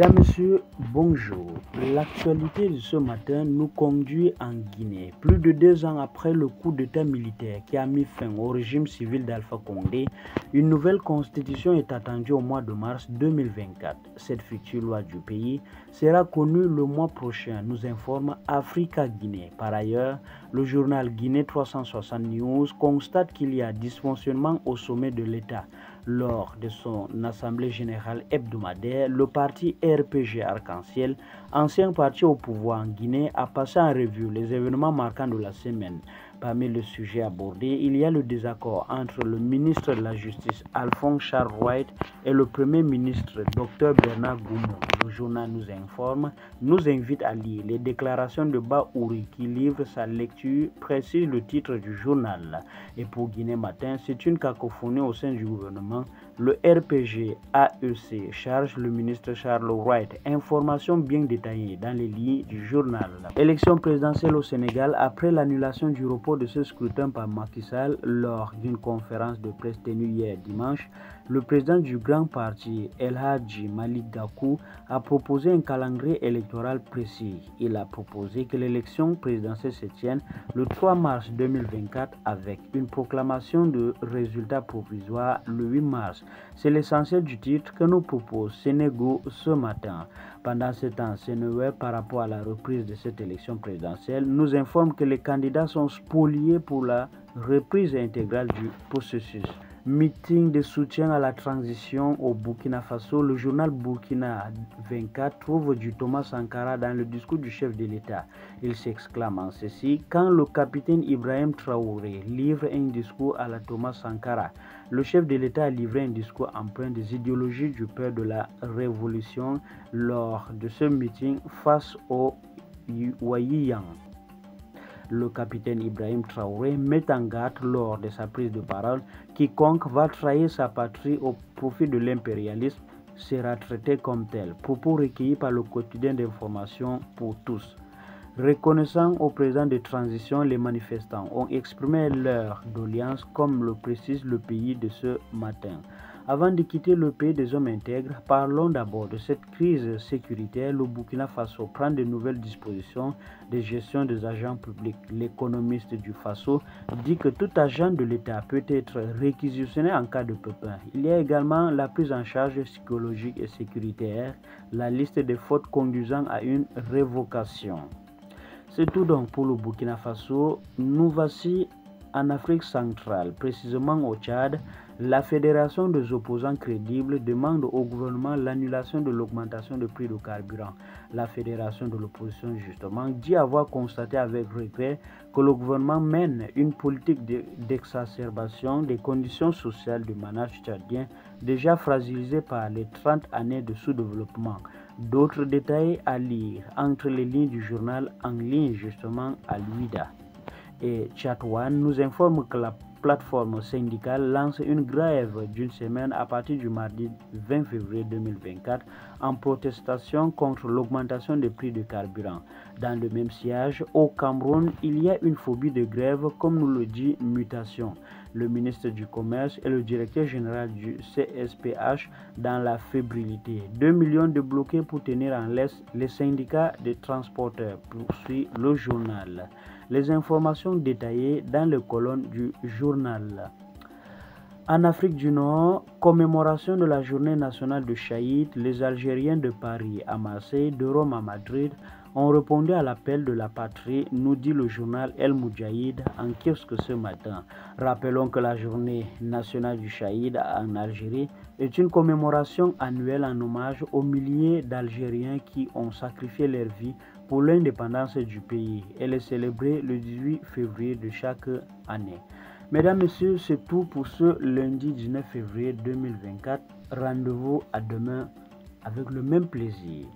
Mesdames, Messieurs, bonjour. L'actualité de ce matin nous conduit en Guinée. Plus de 2 ans après le coup d'État militaire qui a mis fin au régime civil d'Alpha Condé, une nouvelle constitution est attendue au mois de mars 2024. Cette future loi du pays sera connue le mois prochain, nous informe Africa Guinée. Par ailleurs, le journal Guinée 360 News constate qu'il y a dysfonctionnement au sommet de l'État. Lors de son assemblée générale hebdomadaire, le parti RPG Arc-en-Ciel, ancien parti au pouvoir en Guinée, a passé en revue les événements marquants de la semaine. Parmi les sujets abordés, il y a le désaccord entre le ministre de la Justice Alphonse Charles Wright et le Premier ministre Dr Bernard Goumou. Le journal nous invite à lire les déclarations de Baouri qui livre sa lecture, précise le titre du journal. Et pour Guinée Matin, c'est une cacophonie au sein du gouvernement. Le RPG AEC charge le ministre Charles Wright. Information bien détaillée dans les lignes du journal. Élection présidentielle au Sénégal après l'annulation du report de ce scrutin par Macky Sall lors d'une conférence de presse tenue hier dimanche. Le président du grand parti, El Hadji Malick Gakou, a proposé un calendrier électoral précis. Il a proposé que l'élection présidentielle se tienne le 3 mars 2024 avec une proclamation de résultats provisoires le 8 mars. C'est l'essentiel du titre que nous propose Sénégo ce matin. Pendant ce temps, Sénéweb, par rapport à la reprise de cette élection présidentielle, nous informe que les candidats sont spoliés pour la reprise intégrale du processus. Meeting de soutien à la transition au Burkina Faso, le journal Burkina 24 trouve du Thomas Sankara dans le discours du chef de l'État. Il s'exclame en ceci: quand le capitaine Ibrahim Traoré livre un discours à la Thomas Sankara, le chef de l'État a livré un discours empreint des idéologies du père de la révolution lors de ce meeting face au Wayiyang. Le capitaine Ibrahim Traoré met en garde lors de sa prise de parole: quiconque va trahir sa patrie au profit de l'impérialisme sera traité comme tel. Propos recueillis par le quotidien d'information pour tous. Reconnaissant au président de transition, les manifestants ont exprimé leur doléance, comme le précise le pays de ce matin. Avant de quitter le pays des hommes intègres, parlons d'abord de cette crise sécuritaire. Le Burkina Faso prend de nouvelles dispositions de gestion des agents publics. L'économiste du Faso dit que tout agent de l'État peut être réquisitionné en cas de pépin. Il y a également la prise en charge psychologique et sécuritaire, la liste des fautes conduisant à une révocation. C'est tout donc pour le Burkina Faso. Nous voici en Afrique centrale, précisément au Tchad. La Fédération des opposants crédibles demande au gouvernement l'annulation de l'augmentation du prix du carburant. La Fédération de l'opposition, justement, dit avoir constaté avec regret que le gouvernement mène une politique d'exacerbation des conditions sociales du manage tchadien, déjà fragilisé par les 30 années de sous-développement. D'autres détails à lire entre les lignes du journal en ligne, justement, à l'UIDA. Et Chat1 nous informe que la plateforme syndicale lance une grève d'une semaine à partir du mardi 20 février 2024 en protestation contre l'augmentation des prix du carburant. Dans le même sillage, au Cameroun, il y a une phobie de grève, comme nous le dit Mutation. Le ministre du Commerce et le directeur général du CSPH dans la fébrilité. 2 millions de bloqués pour tenir en laisse les syndicats des transporteurs, poursuit le journal. Les informations détaillées dans les colonnes du journal. En Afrique du Nord, commémoration de la journée nationale de Chaïd, les Algériens de Paris à Marseille, de Rome à Madrid ont répondu à l'appel de la patrie, nous dit le journal El Moudjahid en kiosque ce matin. Rappelons que la journée nationale du Chaïd en Algérie est une commémoration annuelle en hommage aux milliers d'Algériens qui ont sacrifié leur vie pour l'indépendance du pays. Elle est célébrée le 18 février de chaque année. Mesdames, Messieurs, c'est tout pour ce lundi 19 février 2024. Rendez-vous à demain avec le même plaisir.